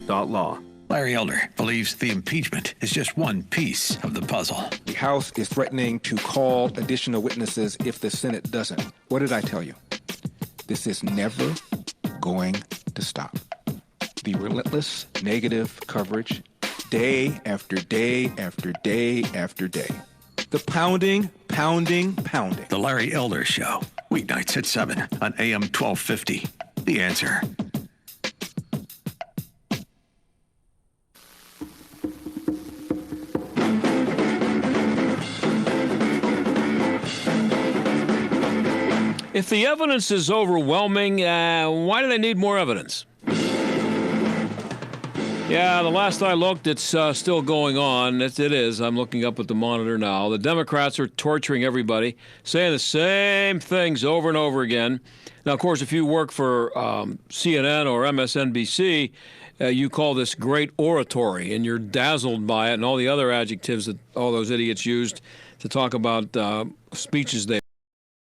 impeachment.law. Larry Elder believes the impeachment is just one piece of the puzzle. The House is threatening to call additional witnesses if the Senate doesn't. What did I tell you? This is never going to stop. The relentless negative coverage, day after day after day after day. The pounding. The Larry Elder Show, weeknights at 7 on AM 1250. The Answer. If the evidence is overwhelming, why do they need more evidence? Yeah, the last I looked, it's still going on. It is. I'm looking up at the monitor now. The Democrats are torturing everybody, saying the same things over and over again. Now, of course, if you work for CNN or MSNBC, you call this great oratory, and you're dazzled by it and all the other adjectives that all those idiots used to talk about speeches they.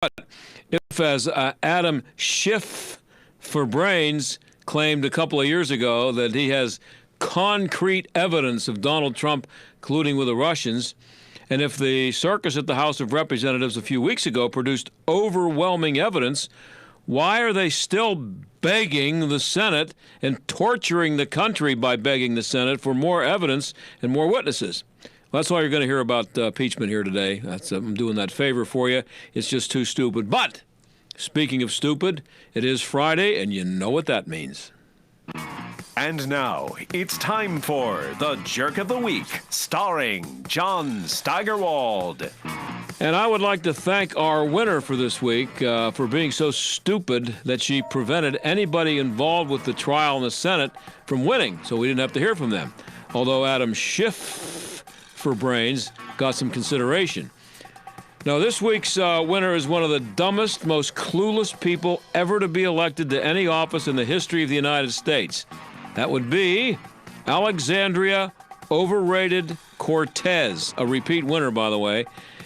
But if, as Adam Schiff for Brains claimed a couple of years ago, that he has concrete evidence of Donald Trump colluding with the Russians, and if the circus at the House of Representatives a few weeks ago produced overwhelming evidence, why are they still begging the Senate and torturing the country by begging the Senate for more evidence and more witnesses? Well, that's all you're going to hear about impeachment here today. I'm doing that favor for you. It's just too stupid. But speaking of stupid, it is Friday, and you know what that means. And now, it's time for The Jerk of the Week, starring John Steigerwald. And I would like to thank our winner for this week for being so stupid that she prevented anybody involved with the trial in the Senate from winning, so we didn't have to hear from them. Although Adam Schiff for Brains got some consideration. Now, this week's winner is one of the dumbest, most clueless people ever to be elected to any office in the history of the United States. That would be Alexandria Overrated Cortez, a repeat winner, by the way.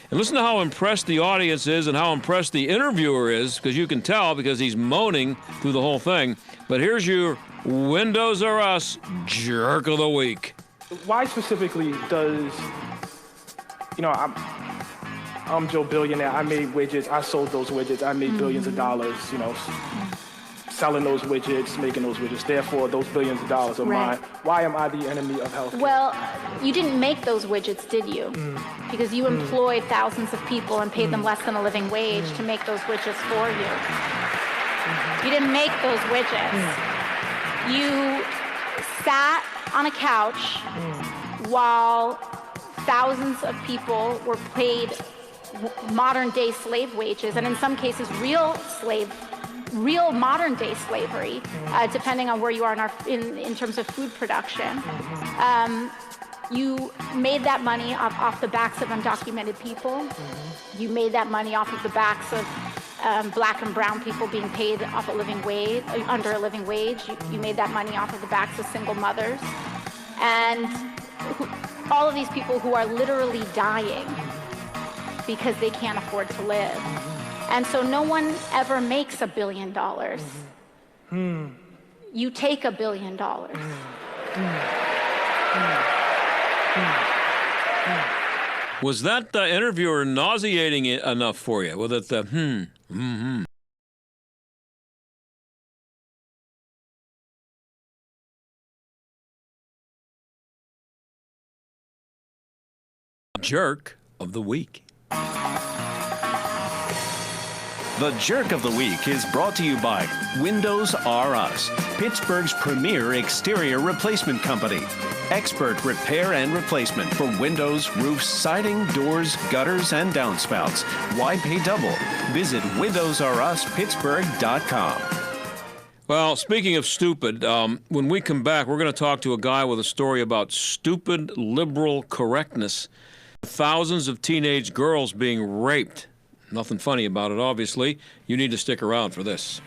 And listen to how impressed the audience is and how impressed the interviewer is, because you can tell because he's moaning through the whole thing. But here's your Windows R Us Jerk of the Week. Why specifically does, I'm Joe Billionaire. I made widgets. I sold those widgets. I made billions of dollars, selling those widgets, making those widgets. Therefore, those billions of dollars are mine. Why am I the enemy of healthcare? Well, you didn't make those widgets, did you? Because you employed thousands of people and paid them less than a living wage to make those widgets for you. You didn't make those widgets. You sat on a couch while thousands of people were paid modern-day slave wages, and in some cases real modern-day slavery, depending on where you are in terms of food production. You made that money off the backs of undocumented people. You made that money off of the backs of black and brown people being paid off a living wage, under a living wage. You made that money off of the backs of single mothers. And all of these people who are literally dying because they can't afford to live. And so no one ever makes $1 billion. You take $1 billion. Was that interviewer nauseating enough for you? Was it the Jerk of the Week? The Jerk of the Week is brought to you by Windows R Us, Pittsburgh's premier exterior replacement company. Expert repair and replacement for windows, roofs, siding, doors, gutters, and downspouts. Why pay double? Visit WindowsRUsPittsburgh.com. Well, speaking of stupid, when we come back, we're going to talk to a guy with a story about stupid liberal correctness. Thousands of teenage girls being raped. Nothing funny about it, obviously. You need to stick around for this.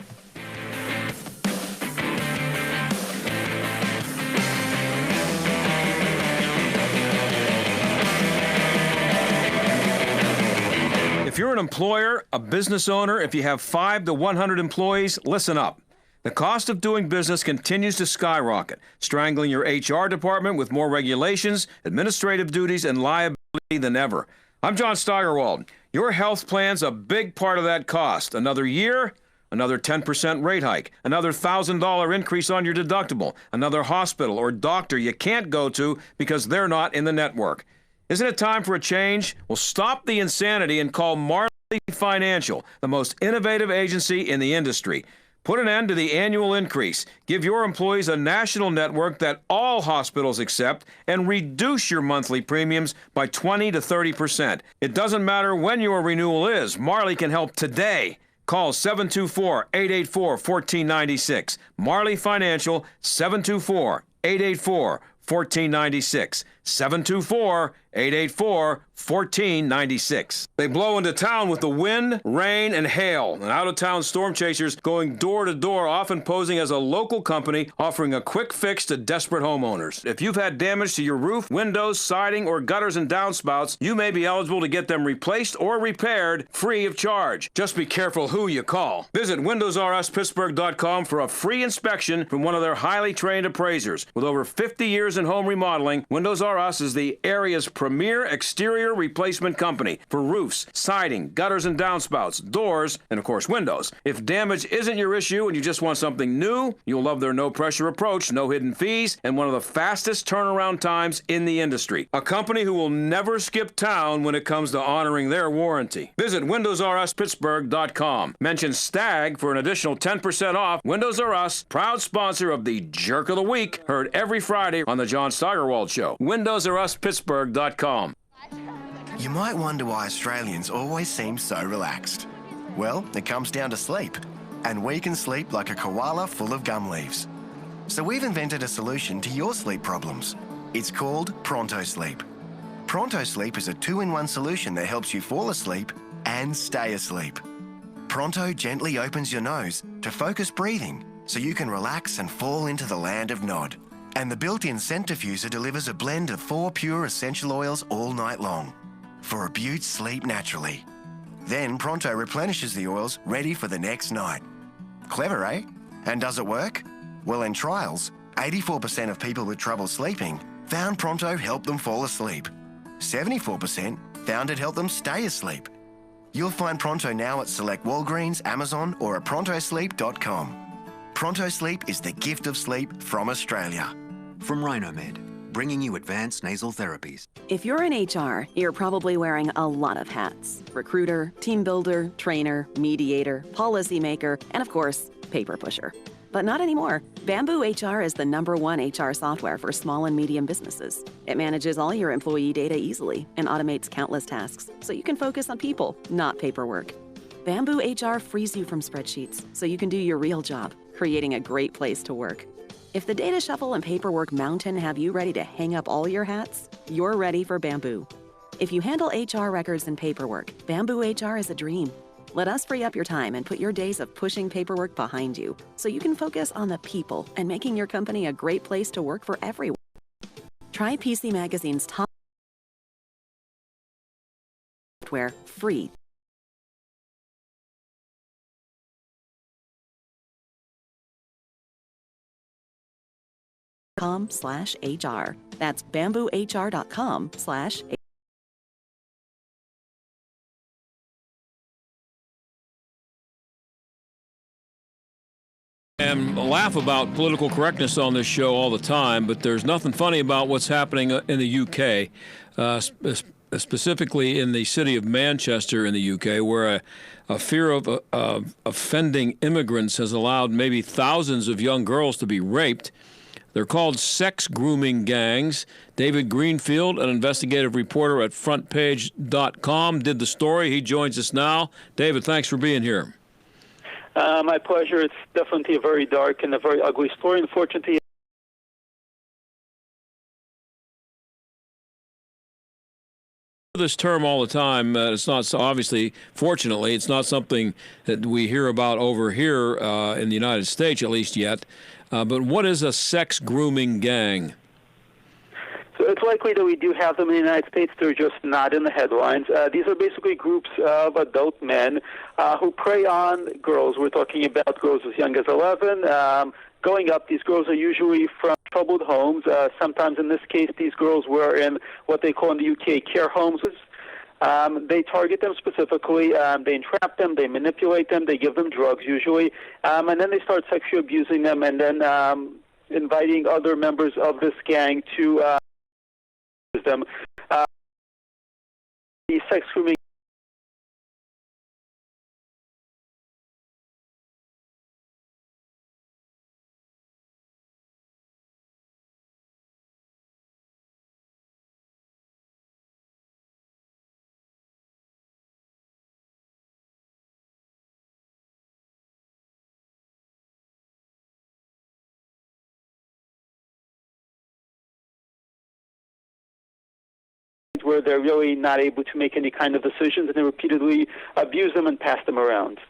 If you're an employer, a business owner, if you have 5 to 100 employees, listen up. The cost of doing business continues to skyrocket, strangling your HR department with more regulations, administrative duties, and liability than ever. I'm John Steigerwald. Your health plan's a big part of that cost. Another year, another 10% rate hike, another $1,000 increase on your deductible, another hospital or doctor you can't go to because they're not in the network. Isn't it time for a change? Well, stop the insanity and call Marley Financial, the most innovative agency in the industry. Put an end to the annual increase. Give your employees a national network that all hospitals accept and reduce your monthly premiums by 20 to 30%. It doesn't matter when your renewal is. Marley can help today. Call 724-884-1496. Marley Financial, 724-884-1496. 724-884-1496. They blow into town with the wind, rain, and hail. And out-of-town storm chasers going door to door, often posing as a local company offering a quick fix to desperate homeowners. If you've had damage to your roof, windows, siding, or gutters and downspouts, you may be eligible to get them replaced or repaired free of charge. Just be careful who you call. Visit WindowsRUsPittsburgh.com for a free inspection from one of their highly trained appraisers. With over 50 years in home remodeling, Windows R Us is the area's premier exterior replacement company for roofs, siding, gutters and downspouts, doors, and of course windows. If damage isn't your issue and you just want something new, you'll love their no-pressure approach, no hidden fees, and one of the fastest turnaround times in the industry. A company who will never skip town when it comes to honoring their warranty. Visit WindowsRUsPittsburgh.com. Mention STAG for an additional 10% off. Windows R Us, proud sponsor of the Jerk of the Week, heard every Friday on the John Steigerwald Show. WindowsRUsPittsburgh.com. You might wonder why Australians always seem so relaxed. Well, it comes down to sleep. And we can sleep like a koala full of gum leaves. So we've invented a solution to your sleep problems. It's called Pronto Sleep. Pronto Sleep is a 2-in-1 solution that helps you fall asleep and stay asleep. Pronto gently opens your nose to focus breathing so you can relax and fall into the land of Nod. And the built-in centrifuger delivers a blend of 4 pure essential oils all night long for a beaut sleep naturally. Then Pronto replenishes the oils ready for the next night. Clever, eh? And does it work? Well, in trials, 84% of people with trouble sleeping found Pronto helped them fall asleep. 74% found it helped them stay asleep. You'll find Pronto now at select Walgreens, Amazon, or at prontosleep.com. Pronto Sleep is the gift of sleep from Australia. From Rhinomed, bringing you advanced nasal therapies. If you're in HR, you're probably wearing a lot of hats. Recruiter, team builder, trainer, mediator, policymaker, and of course, paper pusher. But not anymore. Bamboo HR is the #1 HR software for small and medium businesses. It manages all your employee data easily and automates countless tasks, so you can focus on people, not paperwork. Bamboo HR frees you from spreadsheets, so you can do your real job, creating a great place to work. If the data shuffle and paperwork mountain have you ready to hang up all your hats, you're ready for Bamboo. If you handle HR records and paperwork, Bamboo HR is a dream. Let us free up your time and put your days of pushing paperwork behind you, so you can focus on the people and making your company a great place to work for everyone. Try PC Magazine's top software free. .com/HR. That's bamboohr.com/HR. And laugh about political correctness on this show all the time, but there's nothing funny about what's happening in the UK, specifically in the city of Manchester in the UK, where a fear of offending immigrants has allowed maybe thousands of young girls to be raped. They're called sex grooming gangs. David Greenfield, an investigative reporter at frontpage.com, did the story. He joins us now. David, thanks for being here. My pleasure. It's definitely a very dark and a very ugly story. Unfortunately, this term all the time. It's not obviously, fortunately, it's not something that we hear about over here in the United States, at least yet. But what is a sex grooming gang? So So it's likely that we do have them in the United States. They're just not in the headlines. These are basically groups of adult men who prey on girls. We're talking about girls as young as 11. Going up, these girls are usually from troubled homes. Sometimes in this case, these girls were in what they call in the UK care homes. They target them specifically. They entrap them. They manipulate them. They give them drugs usually. And then they start sexually abusing them and then inviting other members of this gang to use them. The sex grooming where they're really not able to make any kind of decisions, and they repeatedly abuse them and pass them around.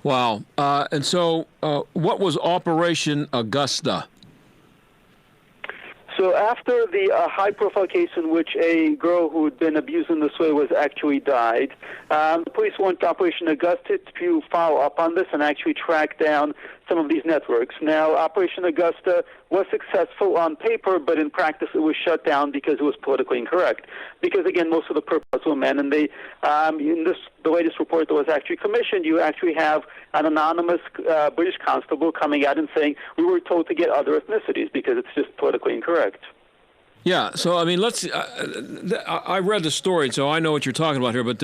Wow. And so what was Operation Augusta? So after the high-profile case in which a girl who had been abused in this way was actually died, the police went to Operation Augusta to follow up on this and actually track down some of these networks. Now, Operation Augusta was successful on paper, but in practice it was shut down because it was politically incorrect. Because, again, most of the perpetrators were men, and they, the latest report that was actually commissioned, you actually have an anonymous British constable coming out and saying, we were told to get other ethnicities because it's just politically incorrect. Yeah, so I mean, let's. I read the story, so I know what you're talking about here. But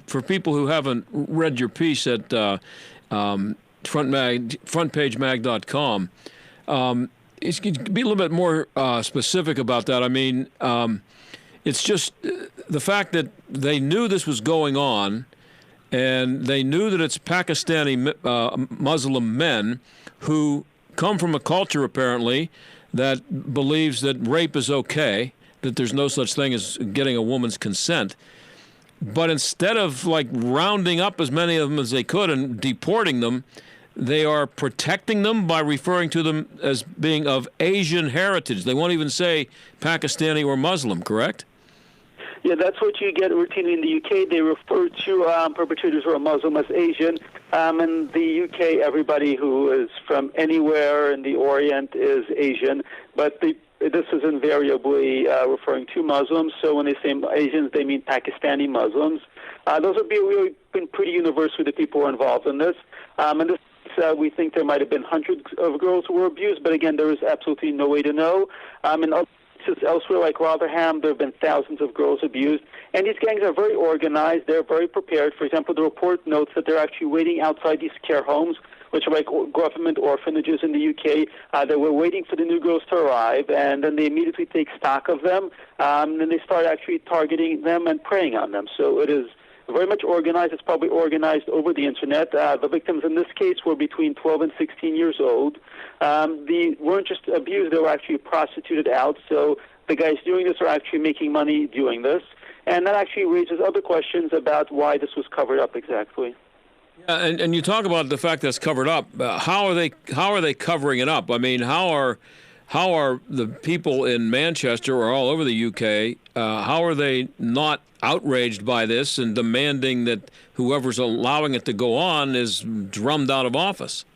for people who haven't read your piece at frontpagemag.com, it's be a little bit more specific about that. I mean, it's just the fact that they knew this was going on, and they knew that it's Pakistani Muslim men who come from a culture apparently that believes that rape is okay, that there's no such thing as getting a woman's consent. But instead of like rounding up as many of them as they could and deporting them, they are protecting them by referring to them as being of Asian heritage. They won't even say Pakistani or Muslim, correct? Yeah, that's what you get routinely in the UK. They refer to perpetrators who are Muslim as Asian. In the UK, everybody who is from anywhere in the Orient is Asian, but this is invariably referring to Muslims. So when they say Asians, they mean Pakistani Muslims. Those have really been pretty universal to people who are involved in this. And this we think there might have been hundreds of girls who were abused, but again, there is absolutely no way to know. In other places elsewhere, like Rotherham, there have been thousands of girls abused, and these gangs are very organized. They're very prepared. For example, the report notes that they're actually waiting outside these care homes, which are like government orphanages in the UK. They were waiting for the new girls to arrive, and then they immediately take stock of them, and then they start actually targeting them and preying on them. So it is very much organized. It's probably organized over the internet. The victims in this case were between 12 and 16 years old. They weren't just abused, they were actually prostituted out. So the guys doing this are actually making money doing this. And that actually raises other questions about why this was covered up exactly. Yeah, and you talk about the fact that it's covered up. How are they covering it up? I mean, how are the people in Manchester or all over the UK, how are they not outraged by this and demanding that whoever's allowing it to go on is drummed out of office?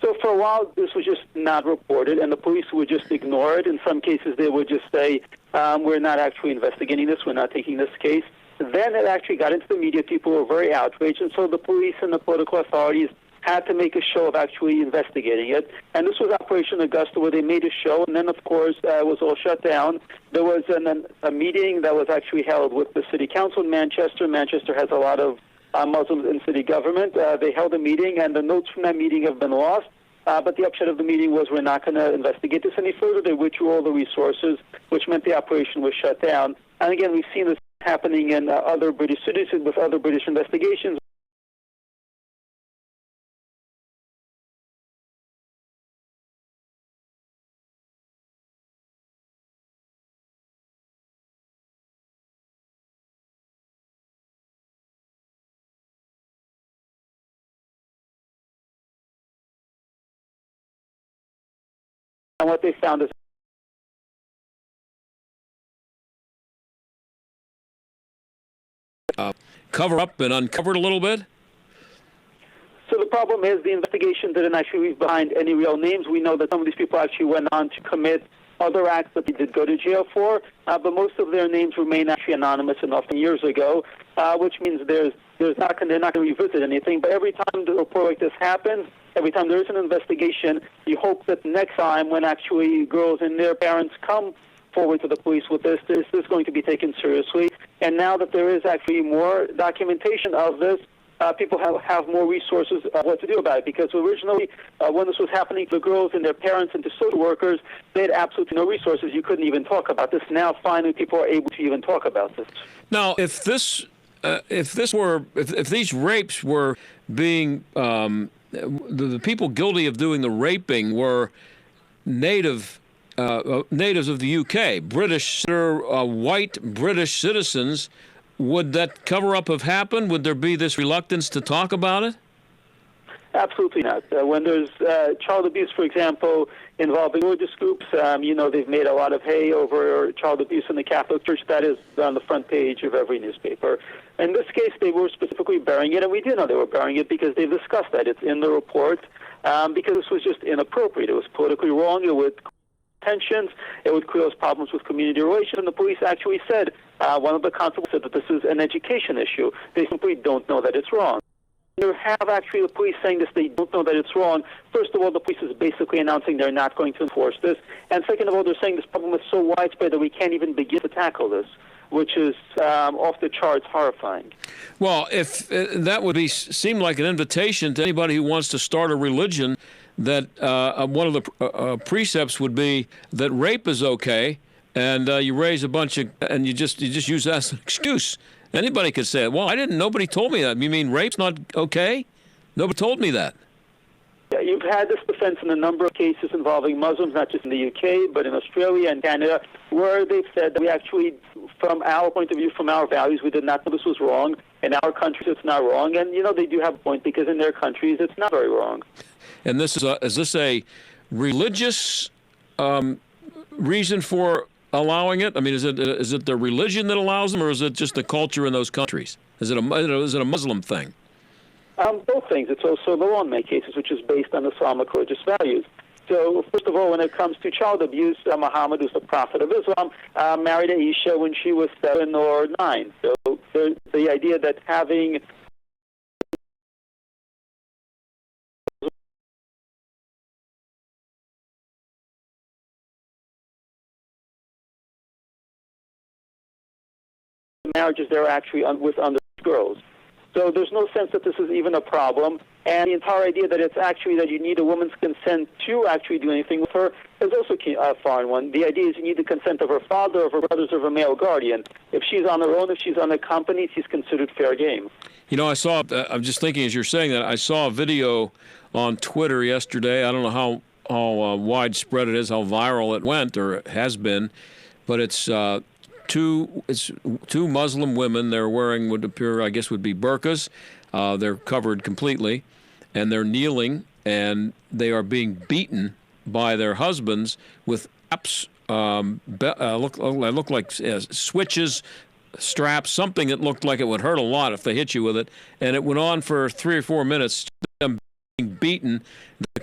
So for a while, this was just not reported, and the police would just ignore it. In some cases, they would just say, we're not actually investigating this, we're not taking this case. Then it actually got into the media. People were very outraged, and so the police and the political authorities had to make a show of actually investigating it. And this was Operation Augusta, where they made a show, and then, of course, it was all shut down. There was a meeting that was actually held with the city council in Manchester. Manchester has a lot of Muslims in city government. They held a meeting, and the notes from that meeting have been lost. But the upshot of the meeting was we're not going to investigate this any further. They withdrew all the resources, which meant the operation was shut down. And again, we've seen this happening in other British cities with other British investigations. And what they found is cover up and uncovered a little bit? So the problem is the investigation didn't actually leave behind any real names. We know that some of these people actually went on to commit other acts that they did go to jail for, but most of their names remain actually anonymous and often years ago, which means they're not going to revisit anything. But every time the report like this happens, every time there is an investigation, you hope that next time when actually girls and their parents come forward to the police with this is going to be taken seriously. And now that there is actually more documentation of this, people have more resources what to do about it. Because originally, when this was happening to the girls and their parents and to social workers, they had absolutely no resources. You couldn't even talk about this. Now, finally, people are able to even talk about this. Now, if these rapes were being the people guilty of doing the raping were natives of the UK, British, white British citizens. Would that cover-up have happened? Would there be this reluctance to talk about it? Absolutely not. When there's child abuse, for example, involving religious groups, they've made a lot of hay over child abuse in the Catholic Church. That is on the front page of every newspaper. In this case, they were specifically burying it, and we do know they were burying it because they've discussed that. It's in the report because this was just inappropriate. It was politically wrong. It would tensions. It would cause problems with community relations. And the police actually said, one of the constables said that this is an education issue. They simply don't know that it's wrong. You have actually the police saying this, they don't know that it's wrong. First of all, the police is basically announcing they're not going to enforce this. And second of all, they're saying this problem is so widespread that we can't even begin to tackle this, which is off the charts horrifying. Well, if that would seem like an invitation to anybody who wants to start a religion, that one of the precepts would be that rape is okay, and you raise a bunch of, and you just use that as an excuse. Anybody could say it. Well, nobody told me that. You mean rape's not okay? Nobody told me that. Yeah, you've had this defense in a number of cases involving Muslims, not just in the UK, but in Australia and Canada, where they've said that we actually, from our point of view, from our values, we did not know this was wrong. In our countries, it's not wrong. And, they do have a point because in their countries, it's not very wrong. And is this a religious reason for allowing it? I mean, is it the religion that allows them, or is it just the culture in those countries? Is it a Muslim thing? Both things. It's also the law in many cases, which is based on Islamic religious values. So, first of all, when it comes to child abuse, Muhammad, who's the prophet of Islam, married Aisha when she was 7 or 9. So the idea that having marriages there are actually with underage girls. So there's no sense that this is even a problem. And the entire idea that it's actually that you need a woman's consent to actually do anything with her is also a foreign one. The idea is you need the consent of her father, of her brothers, of her male guardian. If she's on her own, if she's unaccompanied, she's considered fair game. I saw, I'm just thinking as you're saying that, I saw a video on Twitter yesterday. I don't know how widespread it is, how viral it went or has been, but it's two Muslim women. They're wearing would appear, I guess, would be burqas. They're covered completely, and they're kneeling, and they are being beaten by their husbands with look like switches, straps, something that looked like it would hurt a lot if they hit you with it. And it went on for 3 or 4 minutes, them being beaten. The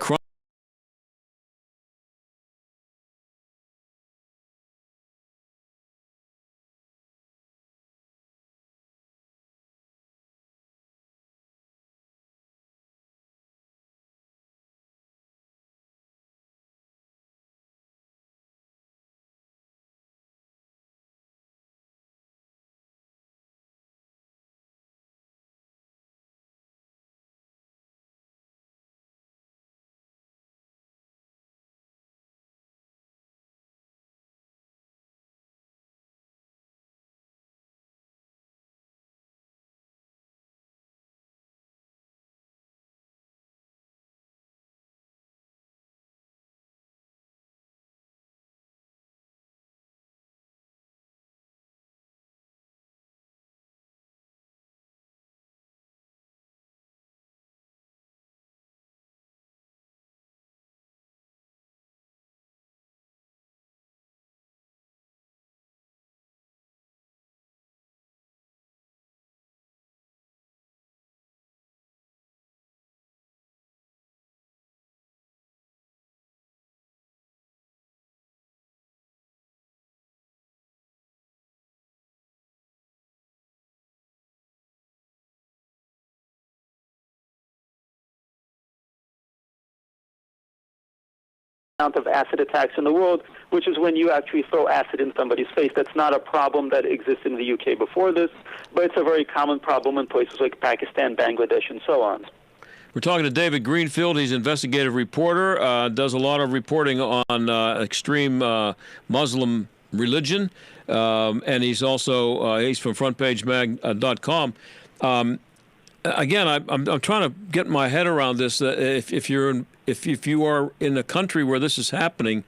amount of acid attacks in the world, which is when you actually throw acid in somebody's face. That's not a problem that existed in the UK before this, but it's a very common problem in places like Pakistan, Bangladesh, and so on. We're talking to David Greenfield. He's an investigative reporter, does a lot of reporting on extreme Muslim religion, and he's also he's from frontpagemag.com. Again, I'm trying to get my head around this. If you are in a country where this is happening,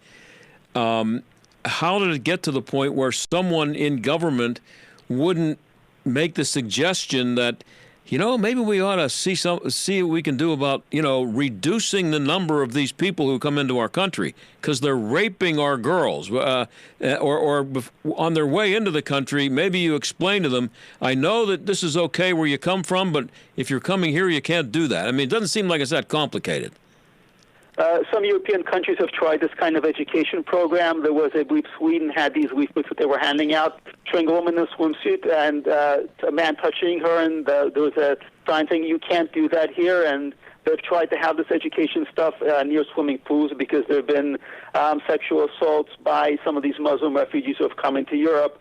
how did it get to the point where someone in government wouldn't make the suggestion that, you know, maybe we ought to see what we can do about, you know, reducing the number of these people who come into our country because they're raping our girls, or on their way into the country. Maybe you explain to them, I know that this is okay where you come from, but if you're coming here, you can't do that. I mean, it doesn't seem like it's that complicated. Some European countries have tried this kind of education program. There was, I believe, Sweden had these leaflets that they were handing out, showing a woman in a swimsuit and a man touching her, and there was a sign saying, you can't do that here. And they've tried to have this education stuff near swimming pools because there have been sexual assaults by some of these Muslim refugees who have come into Europe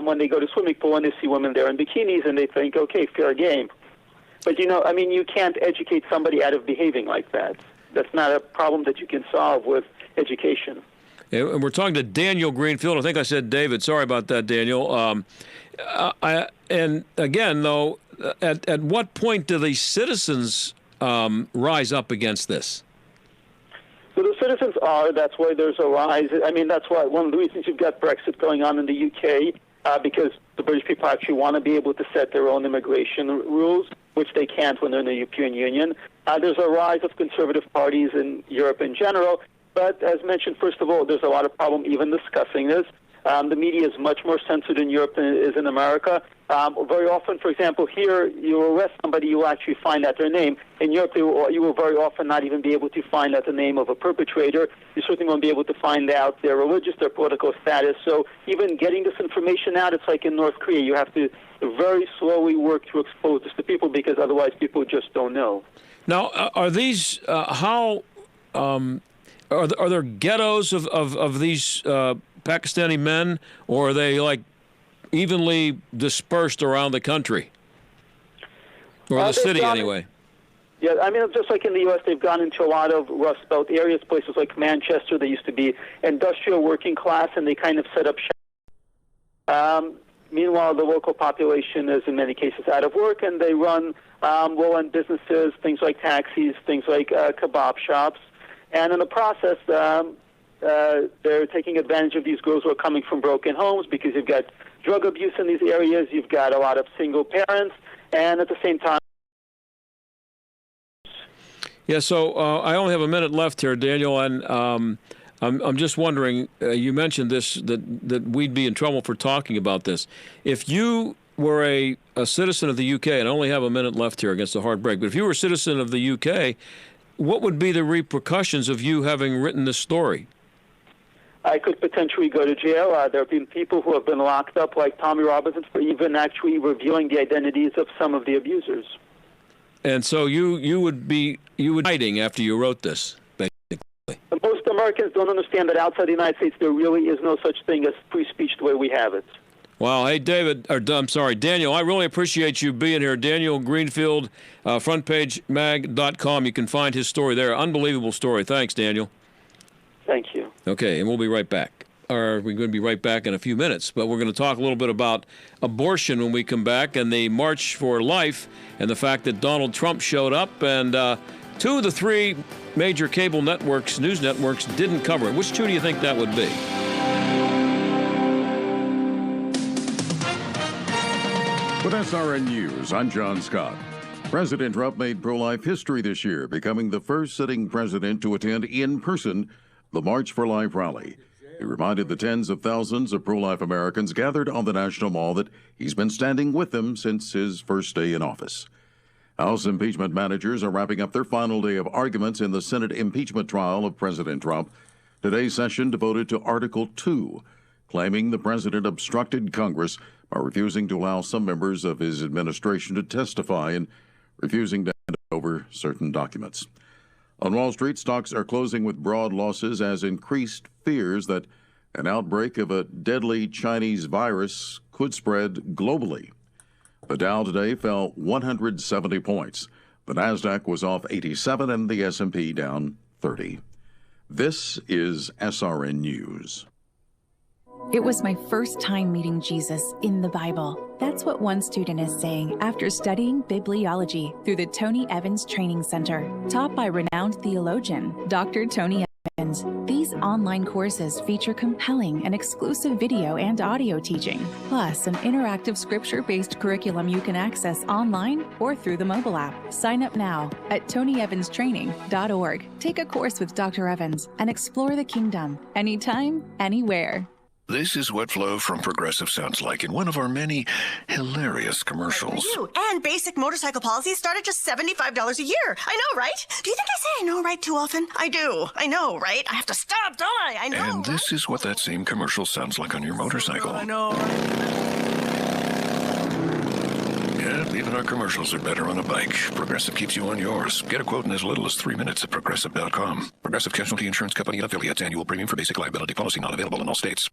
when they go to swimming pool and they see women there in bikinis and they think, okay, fair game. But, you know, I mean, you can't educate somebody out of behaving like that. That's not a problem that you can solve with education. And we're talking to Daniel Greenfield. I think I said David. Sorry about that, Daniel. And again, though, at what point do the citizens rise up against this? So the citizens are. That's why there's a rise. I mean, that's why one of the reasons you've got Brexit going on in the UK, because the British people actually want to be able to set their own immigration rules, which they can't when they're in the European Union. There's a rise of conservative parties in Europe in general. But as mentioned, first of all, there's a lot of problem even discussing this. The media is much more censored in Europe than it is in America. Very often, for example, here, you arrest somebody, you will actually find out their name. In Europe, you will very often not even be able to find out the name of a perpetrator. You certainly won't be able to find out their religious, their political status. So even getting this information out, it's like in North Korea. You have to very slowly work to expose this to people because otherwise people just don't know. Now, are these, are there ghettos of these Pakistani men, or are they like evenly dispersed around the country? Or the city, anyway? Yeah, I mean, just like in the U.S., they've gone into a lot of Rust Belt areas, places like Manchester. They used to be industrial working class, and they kind of set up shop. Meanwhile, the local population is in many cases out of work, and they run low-end businesses, things like taxis, things like kebab shops. And in the process, they're taking advantage of these girls who are coming from broken homes because you've got drug abuse in these areas, you've got a lot of single parents, and at the same time... Yeah, so I only have a minute left here, Daniel, and I'm just wondering, you mentioned this, that we'd be in trouble for talking about this. If you were a citizen of the UK, and I only have a minute left here against a hard break, but if you were a citizen of the UK, what would be the repercussions of you having written this story? I could potentially go to jail. There have been people who have been locked up, like Tommy Robinson, for even actually revealing the identities of some of the abusers. And so you would be hiding after you wrote this, basically. Most Americans don't understand that outside the United States there really is no such thing as free speech the way we have it. Well, hey, Daniel, I really appreciate you being here. Daniel Greenfield, frontpagemag.com. You can find his story there. Unbelievable story. Thanks, Daniel. Thank you. Okay, and we'll be right back. Or we're going to be right back in a few minutes, but we're going to talk a little bit about abortion when we come back and the March for Life and the fact that Donald Trump showed up and 2 of the 3 major cable networks, news networks, didn't cover it. Which 2 do you think that would be? With SRN News, I'm John Scott. President Trump made pro-life history this year, becoming the first sitting president to attend in person the March for Life rally. He reminded the tens of thousands of pro-life Americans gathered on the National Mall that he's been standing with them since his first day in office. House impeachment managers are wrapping up their final day of arguments in the Senate impeachment trial of President Trump. Today's session devoted to Article 2, claiming the president obstructed Congress by refusing to allow some members of his administration to testify and refusing to hand over certain documents. On Wall Street, stocks are closing with broad losses as increased fears that an outbreak of a deadly Chinese virus could spread globally. The Dow today fell 170 points. The Nasdaq was off 87 and the S&P down 30. This is SRN News. It was my first time meeting Jesus in the Bible. That's what one student is saying after studying bibliology through the Tony Evans Training Center, taught by renowned theologian Dr. Tony Evans. These online courses feature compelling and exclusive video and audio teaching, plus an interactive scripture-based curriculum you can access online or through the mobile app. Sign up now at TonyEvansTraining.org. Take a course with Dr. Evans and explore the kingdom anytime, anywhere. This is what Flo from Progressive sounds like in one of our many hilarious commercials. And basic motorcycle policies start at just $75 a year. I know, right? Do you think I say I know, right, too often? I do. I know, right? I have to stop, don't I? I know. And this is what that same commercial sounds like on your motorcycle. I know. Yeah, even our commercials are better on a bike. Progressive keeps you on yours. Get a quote in as little as 3 minutes at Progressive.com. Progressive Casualty Insurance Company and affiliates. Annual premium for basic liability policy not available in all states.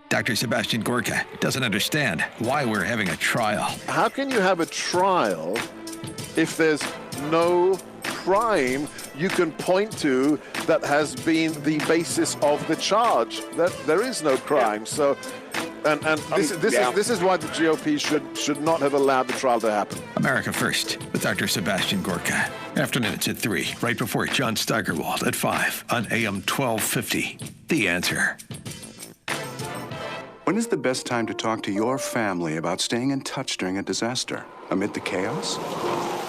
Dr. Sebastian Gorka doesn't understand why we're having a trial. How can you have a trial if there's no crime you can point to that has been the basis of the charge? That there is no crime. So, and this is why the GOP should not have allowed the trial to happen. America First with Dr. Sebastian Gorka. Afternoons at 3, right before John Steigerwald at 5 on AM 1250. The Answer. When is the best time to talk to your family about staying in touch during a disaster? Amid the chaos?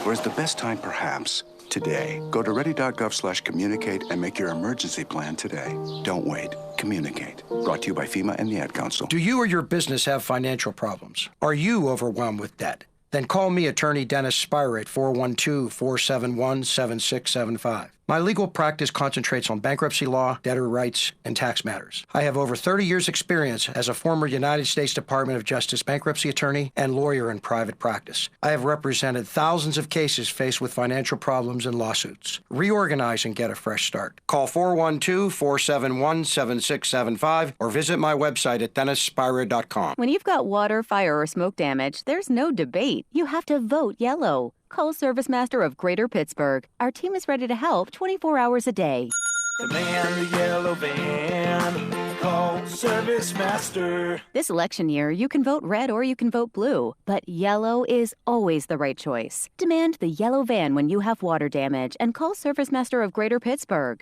Or is the best time perhaps today? Go to ready.gov/communicate and make your emergency plan today. Don't wait. Communicate. Brought to you by FEMA and the Ad Council. Do you or your business have financial problems? Are you overwhelmed with debt? Then call me, attorney Dennis Spire, at 412-471-7675. My legal practice concentrates on bankruptcy law, debtor rights, and tax matters. I have over 30 years' experience as a former United States Department of Justice bankruptcy attorney and lawyer in private practice. I have represented thousands of cases faced with financial problems and lawsuits. Reorganize and get a fresh start. Call 412-471-7675 or visit my website at DennisSpira.com. When you've got water, fire, or smoke damage, there's no debate. You have to vote yellow. Call ServiceMaster of Greater Pittsburgh. Our team is ready to help 24 hours a day. Demand the yellow van. Call ServiceMaster. This election year, you can vote red or you can vote blue, but yellow is always the right choice. Demand the yellow van when you have water damage and call ServiceMaster of Greater Pittsburgh.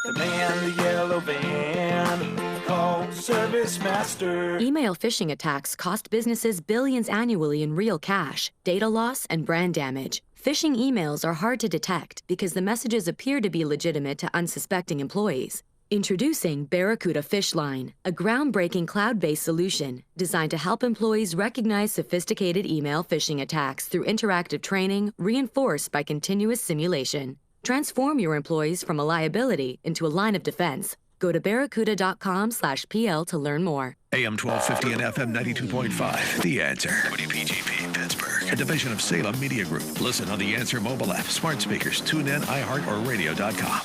Demand the yellow van. Call ServiceMaster. Email phishing attacks cost businesses billions annually in real cash, data loss, and brand damage. Phishing emails are hard to detect because the messages appear to be legitimate to unsuspecting employees. Introducing Barracuda Phishline, a groundbreaking cloud-based solution designed to help employees recognize sophisticated email phishing attacks through interactive training reinforced by continuous simulation. Transform your employees from a liability into a line of defense. Go to barracuda.com/PL to learn more. AM 1250 and FM 92.5. The Answer. WPGP Pittsburgh. A division of Salem Media Group. Listen on the Answer mobile app, smart speakers, TuneIn, iHeart, or radio.com.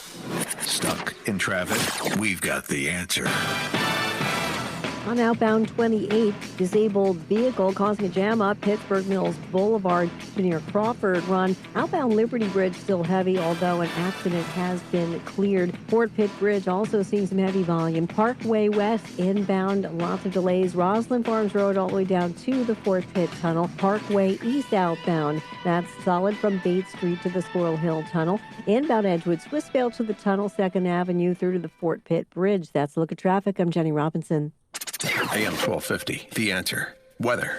Stuck in traffic? We've got the answer. On outbound 28, disabled vehicle causing a jam up Pittsburgh Mills Boulevard to near Crawford Run. Outbound Liberty Bridge still heavy, although an accident has been cleared. Fort Pitt Bridge also seeing some heavy volume. Parkway West inbound, lots of delays. Roslyn Farms Road all the way down to the Fort Pitt Tunnel. Parkway East outbound, that's solid from Bates Street to the Squirrel Hill Tunnel. Inbound Edgewood, Swissvale to the tunnel, 2nd Avenue through to the Fort Pitt Bridge. That's a look at traffic. I'm Jenny Robinson. AM 1250, The Answer. Weather.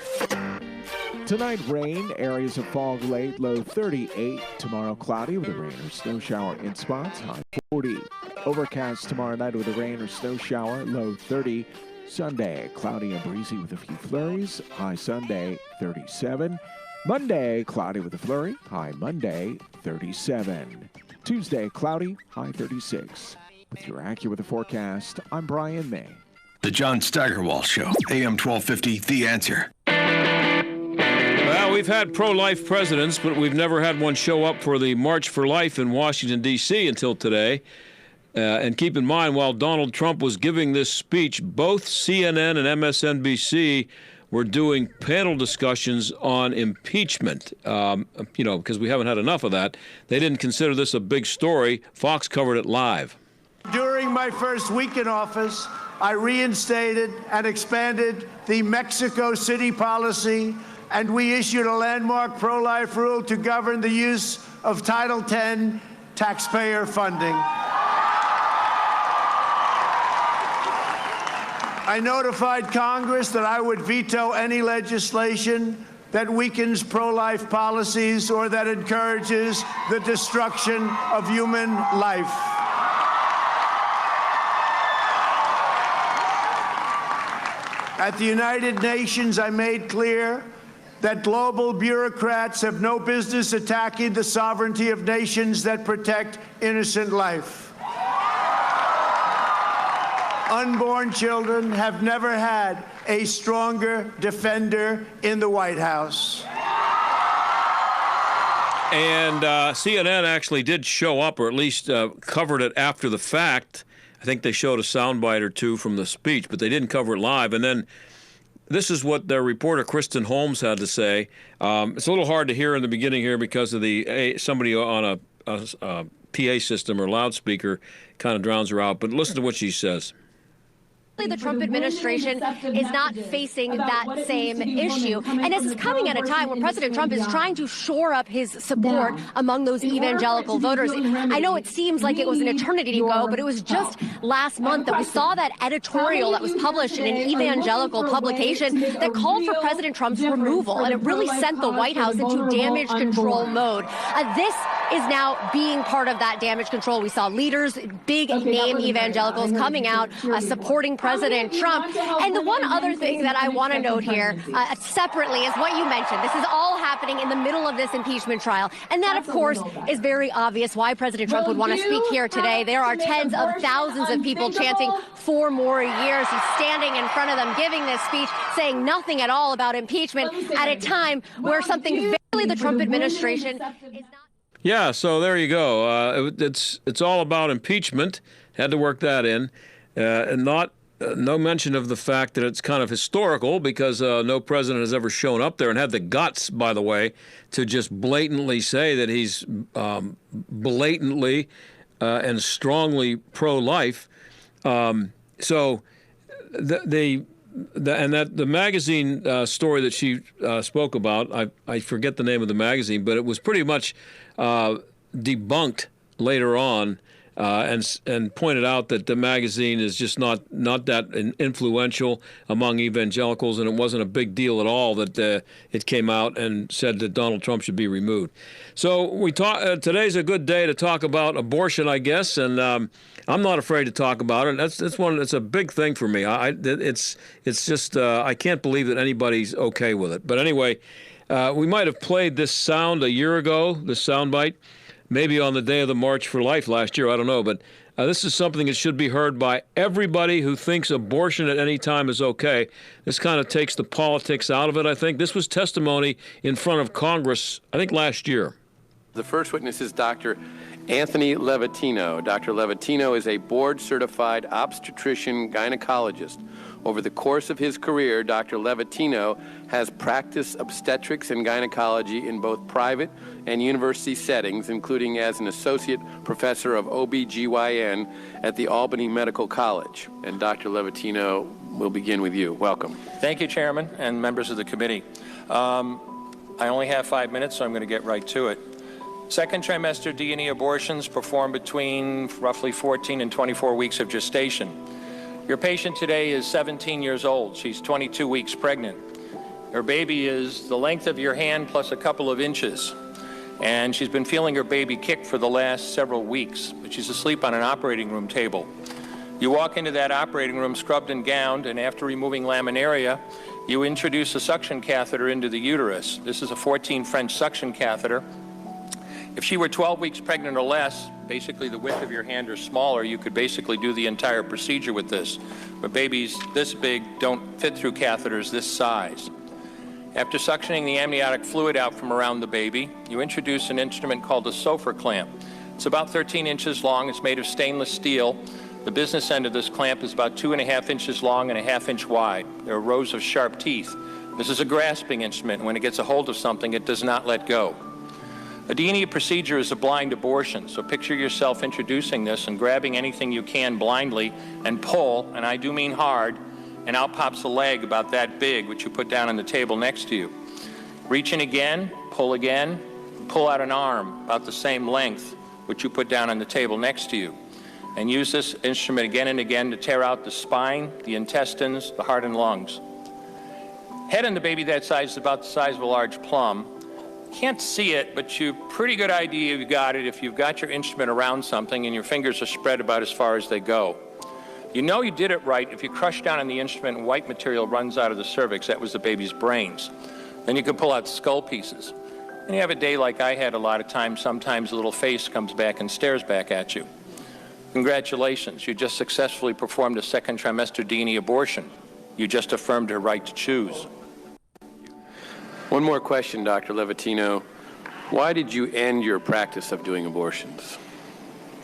Tonight, rain, areas of fog late, low 38. Tomorrow, cloudy with a rain or snow shower in spots, high 40. Overcast tomorrow night with a rain or snow shower, low 30. Sunday, cloudy and breezy with a few flurries, high Sunday, 37. Monday, cloudy with a flurry, high Monday, 37. Tuesday, cloudy, high 36. With your AccuWeather forecast, I'm Brian May. The John Steigerwald Show, AM 1250, The Answer. Well, we've had pro-life presidents, but we've never had one show up for the March for Life in Washington, D.C. until today. And keep in mind, while Donald Trump was giving this speech, both CNN and MSNBC were doing panel discussions on impeachment, because we haven't had enough of that. They didn't consider this a big story. Fox covered it live. During my first week in office, I reinstated and expanded the Mexico City policy, and we issued a landmark pro-life rule to govern the use of Title X taxpayer funding. I notified Congress that I would veto any legislation that weakens pro-life policies or that encourages the destruction of human life. At the United Nations, I made clear that global bureaucrats have no business attacking the sovereignty of nations that protect innocent life. Unborn children have never had a stronger defender in the White House. And CNN actually did show up, or at least covered it after the fact. I think they showed a soundbite or two from the speech, but they didn't cover it live. And then this is what their reporter, Kristen Holmes, had to say. It's a little hard to hear in the beginning here because of the somebody on a PA system or loudspeaker kind of drowns her out. But listen to what she says. The Trump administration is not facing that same issue. And this is coming at a time when President Trump is trying to shore up his support among those evangelical voters. I know it seems like it was an eternity ago, but it was just last month that we saw that editorial that was published in an evangelical publication that called for President Trump's removal. And it really sent the White House into damage control mode. This is now being part of that damage control. We saw leaders, big name evangelicals coming out supporting President Trump. And the one other thing that I want to note here separately is what you mentioned. This is all happening in the middle of this impeachment trial. And that, of course, is very obvious why President Trump would want to speak here today. There are tens of thousands of people chanting 4 more years. He's standing in front of them, giving this speech, saying nothing at all about impeachment at a time where something very the Trump administration is not. Yeah, so there you go. It's all about impeachment. Had to work that in, and no mention of the fact that it's kind of historical because no president has ever shown up there and had the guts, by the way, to just blatantly say that he's blatantly and strongly pro-life. So the magazine story that she spoke about, I forget the name of the magazine, but it was pretty much debunked later on, and pointed out that the magazine is just not that influential among evangelicals, and it wasn't a big deal at all that it came out and said that Donald Trump should be removed. So we today's a good day to talk about abortion, I guess, and I'm not afraid to talk about it. It's a big thing for me. It's just I can't believe that anybody's okay with it. But anyway, we might have played this sound a year ago, this soundbite, maybe on the day of the March for Life last year. I don't know, but this is something that should be heard by everybody who thinks abortion at any time is okay. This kind of takes the politics out of it, I think. This was testimony in front of Congress, I think, last year. The first witness is Dr. Anthony Levatino. Dr. Levatino is a board-certified obstetrician gynecologist. Over the course of his career, Dr. Levatino has practiced obstetrics and gynecology in both private and university settings, including as an associate professor of OBGYN at the Albany Medical College. And Dr. Levatino, we'll begin with you. Welcome. Thank you, Chairman and members of the committee. I only have 5 minutes, so I'm going to get right to it. Second trimester D&E abortions performed between roughly 14 and 24 weeks of gestation. Your patient today is 17 years old. She's 22 weeks pregnant. Her baby is the length of your hand plus a couple of inches. And she's been feeling her baby kick for the last several weeks, but she's asleep on an operating room table. You walk into that operating room scrubbed and gowned, and after removing laminaria, you introduce a suction catheter into the uterus. This is a 14 French suction catheter. If she were 12 weeks pregnant or less, basically the width of your hand or smaller, you could basically do the entire procedure with this. But babies this big don't fit through catheters this size. After suctioning the amniotic fluid out from around the baby, you introduce an instrument called a Sofer clamp. It's about 13 inches long. It's made of stainless steel. The business end of this clamp is about 2.5 inches long and 1/2 inch wide. There are rows of sharp teeth. This is a grasping instrument. When it gets a hold of something, it does not let go. A D&E procedure is a blind abortion, so picture yourself introducing this and grabbing anything you can blindly and pull, and I do mean hard, and out pops a leg about that big, which you put down on the table next to you. Reach in again, pull out an arm about the same length, which you put down on the table next to you. And use this instrument again and again to tear out the spine, the intestines, the heart and lungs. Head in the baby that size is about the size of a large plum. Can't see it, but you pretty good idea you've got it if you've got your instrument around something and your fingers are spread about as far as they go. You know you did it right if you crush down on the instrument and white material runs out of the cervix. That was the baby's brains. Then you can pull out skull pieces. And you have a day like I had a lot of times. Sometimes a little face comes back and stares back at you. Congratulations, you just successfully performed a second trimester D&E abortion. You just affirmed her right to choose. One more question, Dr. Levatino. Why did you end your practice of doing abortions?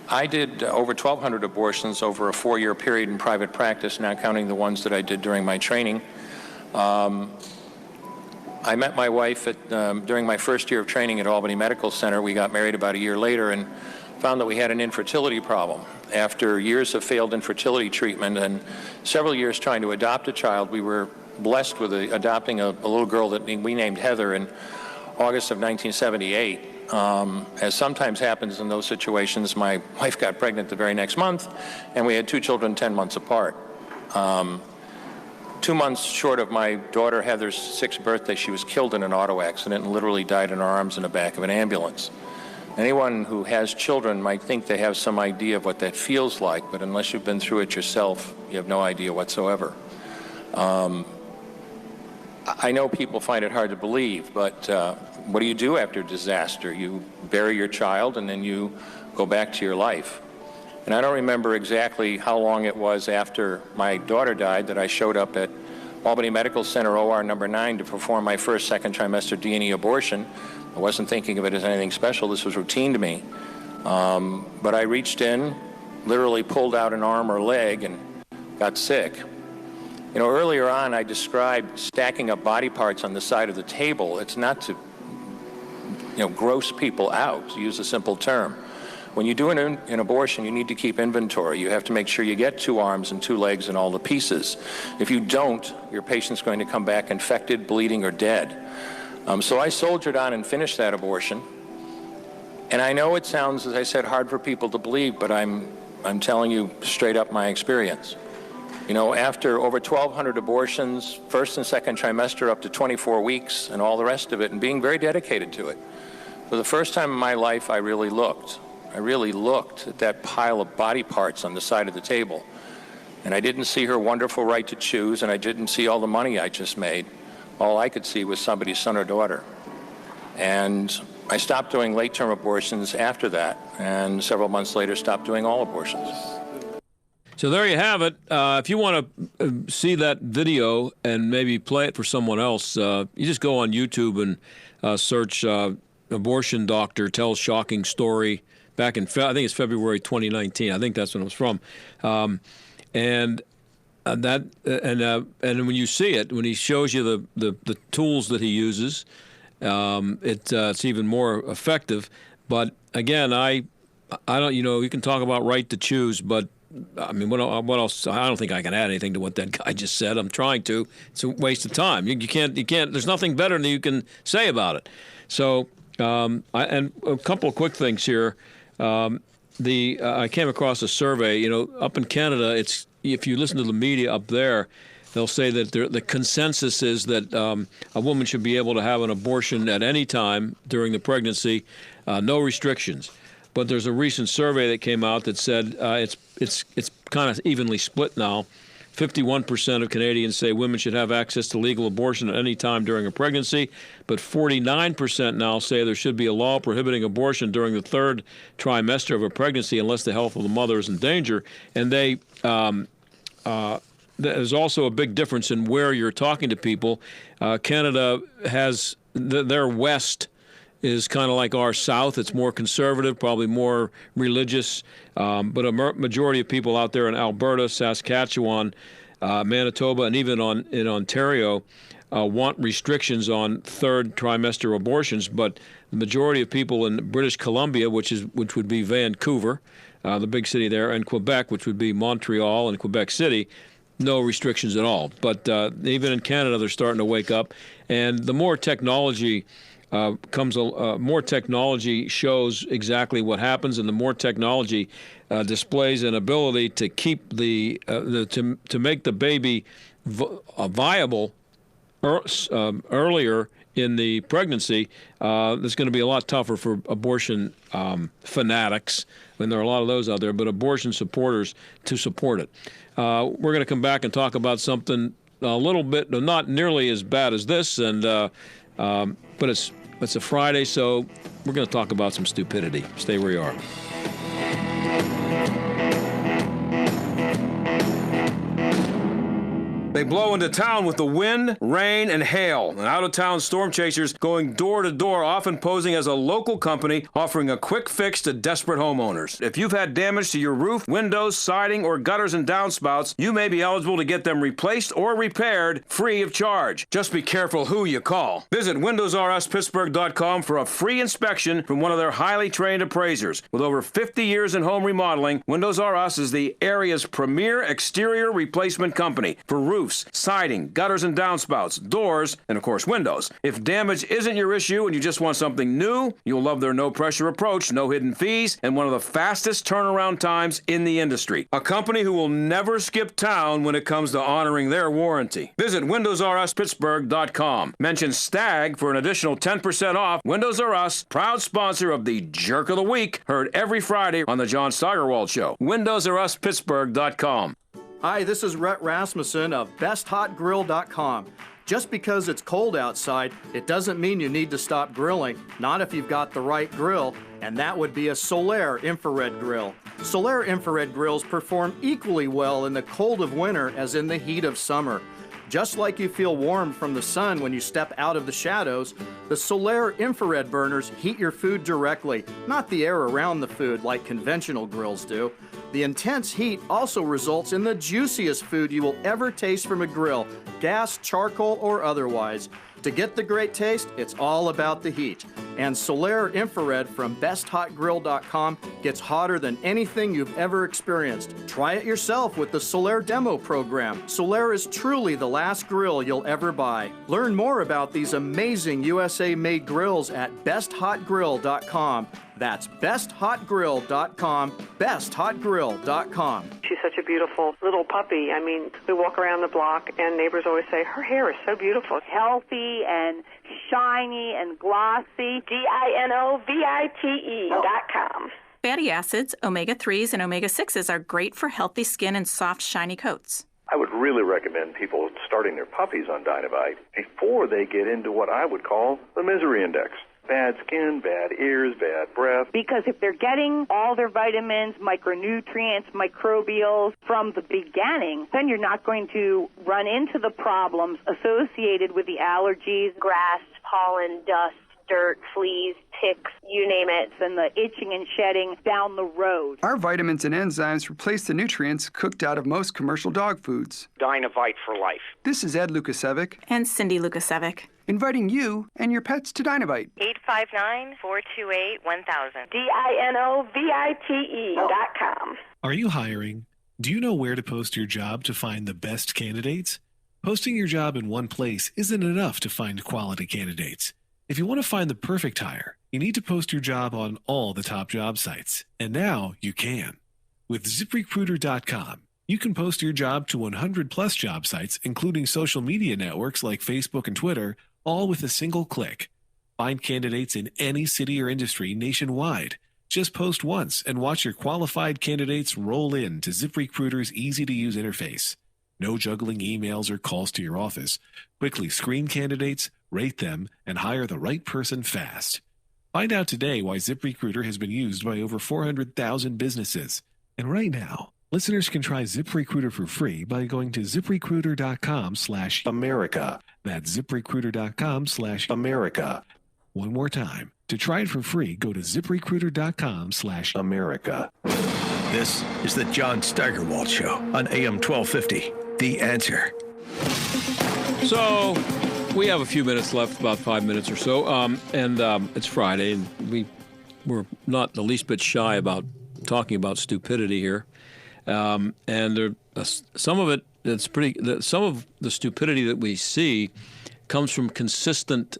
I did over 1,200 abortions over a 4-year period in private practice, not counting the ones that I did during my training. I met my wife during my first year of training at Albany Medical Center. We got married about a year later and found that we had an infertility problem. After years of failed infertility treatment and several years trying to adopt a child, we were blessed with adopting a little girl that we named Heather in August of 1978. As sometimes happens in those situations, my wife got pregnant the very next month, and we had 2 children 10 months apart. 2 months short of my daughter Heather's 6th birthday, she was killed in an auto accident and literally died in her arms in the back of an ambulance. Anyone who has children might think they have some idea of what that feels like, but unless you've been through it yourself, you have no idea whatsoever. I know people find it hard to believe, but what do you do after disaster? You bury your child and then you go back to your life. And I don't remember exactly how long it was after my daughter died that I showed up at Albany Medical Center OR number 9 to perform my first second trimester D&E abortion. I wasn't thinking of it as anything special. This was routine to me. But I reached in, literally pulled out an arm or leg and got sick. You know, earlier on I described stacking up body parts on the side of the table. It's not to, gross people out, to use a simple term. When you do an abortion, you need to keep inventory. You have to make sure you get 2 arms and 2 legs and all the pieces. If you don't, your patient's going to come back infected, bleeding, or dead. So I soldiered on and finished that abortion. And I know it sounds, as I said, hard for people to believe, but I'm telling you straight up my experience. You know, after over 1,200 abortions, first and second trimester up to 24 weeks and all the rest of it, and being very dedicated to it, for the first time in my life, I really looked at that pile of body parts on the side of the table. And I didn't see her wonderful right to choose, and I didn't see all the money I just made. All I could see was somebody's son or daughter. And I stopped doing late-term abortions after that, and several months later stopped doing all abortions. So there you have it. If you want to see that video and maybe play it for someone else, you just go on YouTube and search abortion doctor tells shocking story back in, I think it's February 2019. I think that's when it was from. And when you see it, when he shows you the tools that he uses, it's even more effective. But again, I don't, you can talk about right to choose, but I mean, what else? I don't think I can add anything to what that guy just said. I'm trying to. It's a waste of time. You can't. There's nothing better than you can say about it. So, and a couple of quick things here. I came across a survey. Up in Canada, it's if you listen to the media up there, they'll say that the consensus is that a woman should be able to have an abortion at any time during the pregnancy, no restrictions. But there's a recent survey that came out that said it's kind of evenly split now. 51% of Canadians say women should have access to legal abortion at any time during a pregnancy, but 49% now say there should be a law prohibiting abortion during the 3rd trimester of a pregnancy unless the health of the mother is in danger. And they there's also a big difference in where you're talking to people. Canada has their west is kind of like our south. It's more conservative, probably more religious, but a majority of people out there in Alberta, Saskatchewan, Manitoba, and even in Ontario want restrictions on third trimester abortions. But the majority of people in British Columbia, which would be Vancouver, the big city there, and Quebec, which would be Montreal and Quebec City, no restrictions at all. But even in Canada, they're starting to wake up. And the more technology more technology shows exactly what happens, and the more technology displays an ability to keep to make the baby viable earlier in the pregnancy, it's going to be a lot tougher for abortion fanatics, and there are a lot of those out there, but abortion supporters to support it. We're going to come back and talk about something a little bit, not nearly as bad as this, and but it's a Friday, so we're going to talk about some stupidity. Stay where you are. They blow into town with the wind, rain, and hail. And out-of-town storm chasers going door to door, often posing as a local company offering a quick fix to desperate homeowners. If you've had damage to your roof, windows, siding, or gutters and downspouts, you may be eligible to get them replaced or repaired free of charge. Just be careful who you call. Visit WindowsRUsPittsburgh.com for a free inspection from one of their highly trained appraisers. With over 50 years in home remodeling, Windows R Us is the area's premier exterior replacement company for roofs, siding, gutters and downspouts, doors, and of course windows. If damage isn't your issue and you just want something new, you'll love their no-pressure approach, no hidden fees, and one of the fastest turnaround times in the industry. A company who will never skip town when it comes to honoring their warranty. Visit WindowsRUsPittsburgh.com. Mention STAG for an additional 10% off. Windows R Us, proud sponsor of the Jerk of the Week, heard every Friday on the John Steigerwald Show. WindowsRUsPittsburgh.com. Hi, this is Rhett Rasmussen of BestHotGrill.com. Just because it's cold outside, it doesn't mean you need to stop grilling, not if you've got the right grill, and that would be a Solaire infrared grill. Solaire infrared grills perform equally well in the cold of winter as in the heat of summer. Just like you feel warm from the sun when you step out of the shadows, the Solaire infrared burners heat your food directly, not the air around the food like conventional grills do. The intense heat also results in the juiciest food you will ever taste from a grill, gas, charcoal, or otherwise. To get the great taste, it's all about the heat. And Solaire Infrared from BestHotGrill.com gets hotter than anything you've ever experienced. Try it yourself with the Solaire Demo Program. Solaire is truly the last grill you'll ever buy. Learn more about these amazing USA-made grills at BestHotGrill.com. That's BestHotGrill.com, BestHotGrill.com. She's such a beautiful little puppy. I mean, we walk around the block and neighbors always say, her hair is so beautiful. Healthy and shiny and glossy. DINOVITE.com. Fatty acids, omega-3s, and omega-6s are great for healthy skin and soft, shiny coats. I would really recommend people starting their puppies on Dinovite before they get into what I would call the misery index. Bad skin, bad ears, bad breath. Because if they're getting all their vitamins, micronutrients, microbials from the beginning, then you're not going to run into the problems associated with the allergies, grass, pollen, dust, dirt, fleas, ticks, you name it. And the itching and shedding down the road. Our vitamins and enzymes replace the nutrients cooked out of most commercial dog foods. Dinovite for life. This is Ed Lukasevic. And Cindy Lukasevic. Inviting you and your pets to Dinovite. 859-428-1000. DINOVITE.com. Are you hiring? Do you know where to post your job to find the best candidates? Posting your job in one place isn't enough to find quality candidates. If you want to find the perfect hire, you need to post your job on all the top job sites. And now you can. With ZipRecruiter.com, you can post your job to 100-plus job sites, including social media networks like Facebook and Twitter, all with a single click. Find candidates in any city or industry nationwide. Just post once and watch your qualified candidates roll in to ZipRecruiter's easy-to-use interface. No juggling emails or calls to your office. Quickly screen candidates, rate them, and hire the right person fast. Find out today why ZipRecruiter has been used by over 400,000 businesses. And right now, Listeners can try ZipRecruiter for free by going to ZipRecruiter.com/America. That's ZipRecruiter.com/America. One more time. To try it for free, go to ZipRecruiter.com/America. This is the John Steigerwald Show on AM 1250. The Answer. So we have a few minutes left, about 5 minutes or so, and it's Friday, and we're not the least bit shy about talking about stupidity here. And some of some of the stupidity that we see comes from consistent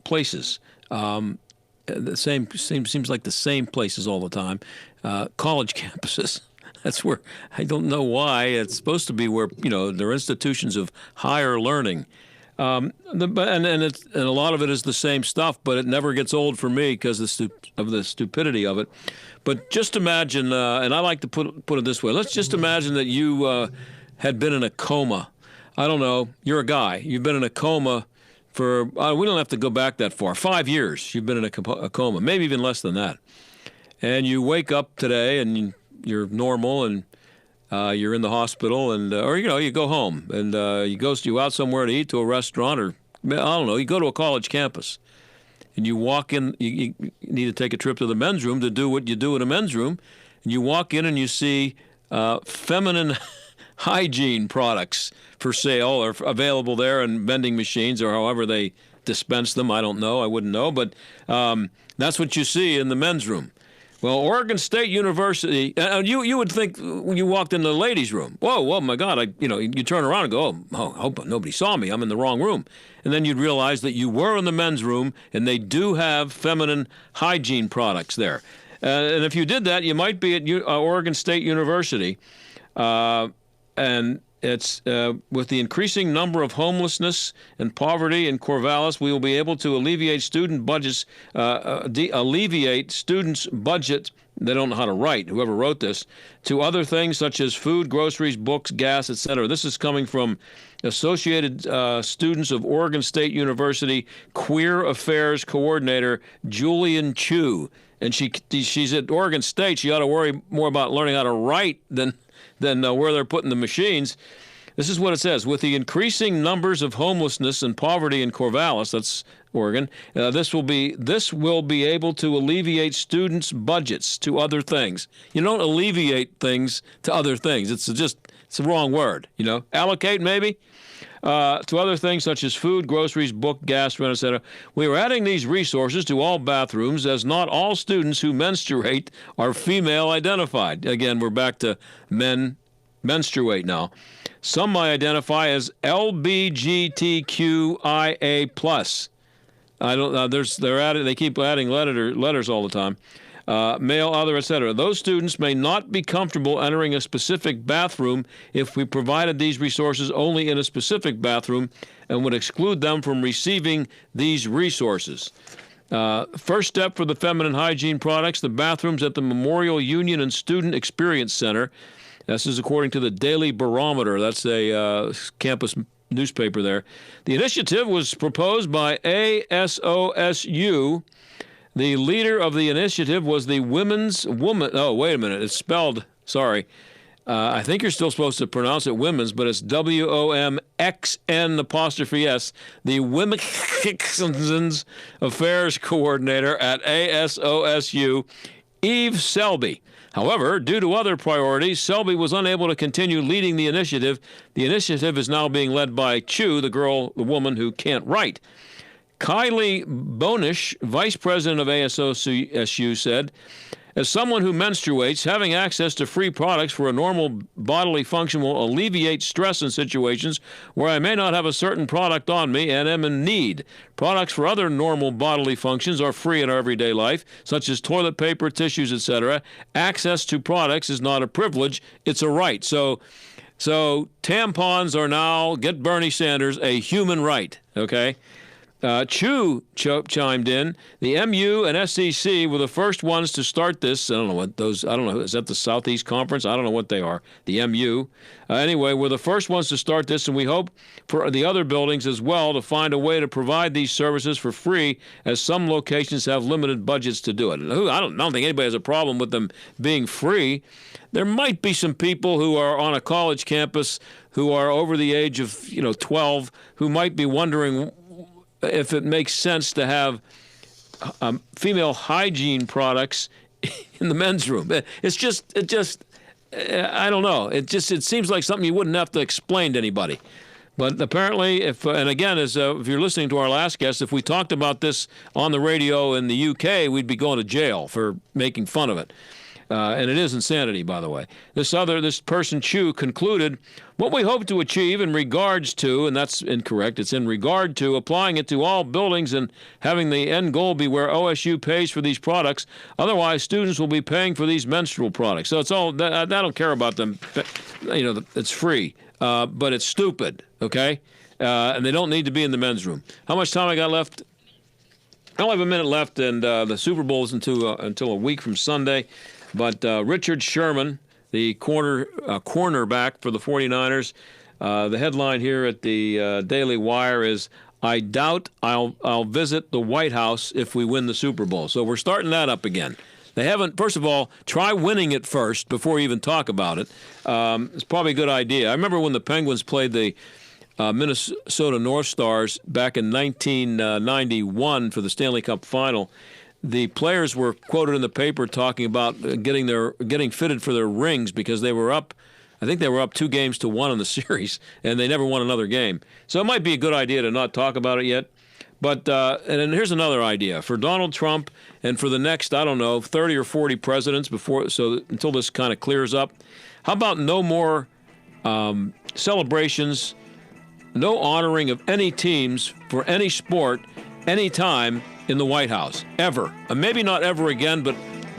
places. Seems like the same places all the time. College campuses. That's where, I don't know why, it's supposed to be where, they're institutions of higher learning. And a lot of it is the same stuff, but it never gets old for me because of the stupidity of it. But just imagine, and I like to put it this way, let's just imagine that you had been in a coma. I don't know, you're a guy. You've been in a coma for, we don't have to go back that far, 5 years you've been in a coma, maybe even less than that. And you wake up today and you're normal and you're in the hospital, and or you go home and you go out somewhere to eat, to a restaurant, or I don't know, you go to a college campus, and you walk in. You need to take a trip to the men's room to do what you do in a men's room, and you walk in and you see feminine hygiene products for sale or available there, and vending machines or however they dispense them. I don't know. I wouldn't know, but that's what you see in the men's room. Well, Oregon State University, you would think when you walked in the ladies' room, whoa, my God, you turn around and go, oh, I hope nobody saw me. I'm in the wrong room. And then you'd realize that you were in the men's room, and they do have feminine hygiene products there. And if you did that, you might be at Oregon State University. And it's with the increasing number of homelessness and poverty in Corvallis, we will be able to alleviate students' budget. They don't know how to write, whoever wrote this, to other things such as food, groceries, books, gas, etc. This is coming from Associated Students of Oregon State University Queer Affairs Coordinator Julian Chu. And she's at Oregon State. She ought to worry more about learning how to write than where they're putting the machines. This is what it says. With the increasing numbers of homelessness and poverty in Corvallis, that's Oregon, this will be able to alleviate students' budgets to other things. You don't alleviate things to other things. It's the wrong word. Allocate maybe to other things such as food, groceries, book, gas, rent, etc. We are adding these resources to all bathrooms, as not all students who menstruate are female identified. Again, we're back to men menstruate now. Some might identify as LBGTQIA+. I don't. They keep adding letters all the time. Male, other, etc. Those students may not be comfortable entering a specific bathroom if we provided these resources only in a specific bathroom, and would exclude them from receiving these resources. First step for the feminine hygiene products, the bathrooms at the Memorial Union and Student Experience Center. This is according to the Daily Barometer. That's a campus newspaper there. The initiative was proposed by ASOSU. The leader of the initiative was the woman. Oh, wait a minute. It's spelled, sorry. I think you're still supposed to pronounce it women's, but it's WOMXN''S, the Women's Affairs Coordinator at ASOSU, Eve Selby. However, due to other priorities, Selby was unable to continue leading the initiative. The initiative is now being led by Chu, the woman who can't write. Kylie Bonish, vice president of ASOSU, said, as someone who menstruates, having access to free products for a normal bodily function will alleviate stress in situations where I may not have a certain product on me and am in need. Products for other normal bodily functions are free in our everyday life, such as toilet paper, tissues, etc. Access to products is not a privilege, it's a right. So tampons are now, get Bernie Sanders, a human right, okay? Chu chimed in. The MU and SEC were the first ones to start this. I don't know what those. I don't know. Is that the Southeast Conference? I don't know what they are. The MU. Anyway, we're the first ones to start this, and we hope for the other buildings as well to find a way to provide these services for free, as some locations have limited budgets to do it. I don't think anybody has a problem with them being free. There might be some people who are on a college campus who are over the age of 12 who might be wondering if it makes sense to have female hygiene products in the men's room. It just I don't know. It seems like something you wouldn't have to explain to anybody. But apparently, if you're listening to our last guest, if we talked about this on the radio in the UK, we'd be going to jail for making fun of it. And it is insanity, by the way. This person, Chu, concluded, what we hope to achieve in regards to, and that's incorrect, it's in regard to applying it to all buildings and having the end goal be where OSU pays for these products. Otherwise, students will be paying for these menstrual products. So it's all, I don't care about them. It's free, but it's stupid, okay? And they don't need to be in the men's room. How much time I got left? I only have a minute left, and the Super Bowl is until a week from Sunday. But Richard Sherman, the cornerback for the 49ers, the headline here at the Daily Wire is, I doubt I'll visit the White House if we win the Super Bowl. So we're starting that up again. They haven't, first of all, try winning it first before you even talk about it. It's probably a good idea. I remember when the Penguins played the Minnesota North Stars back in 1991 for the Stanley Cup Final. The players were quoted in the paper talking about getting fitted for their rings because they were up. I think they were up 2-1 in the series, and they never won another game. So it might be a good idea to not talk about it yet. But and then here's another idea for Donald Trump and for the next 30 or 40 presidents until this kind of clears up. How about no more celebrations, no honoring of any teams for any sport, anytime in the White House, ever. Maybe not ever again, but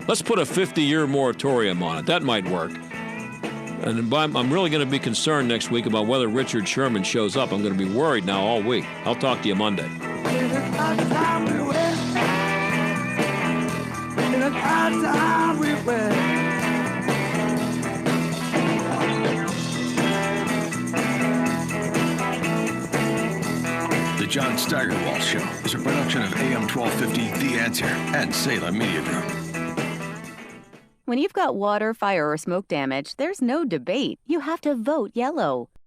let's put a 50-year moratorium on it. That might work. And I'm really going to be concerned next week about whether Richard Sherman shows up. I'm going to be worried now all week. I'll talk to you Monday. The John Steigerwald Show is a production of AM 1250 The Answer and Salem Media Group. When you've got water, fire, or smoke damage, there's no debate. You have to vote yellow.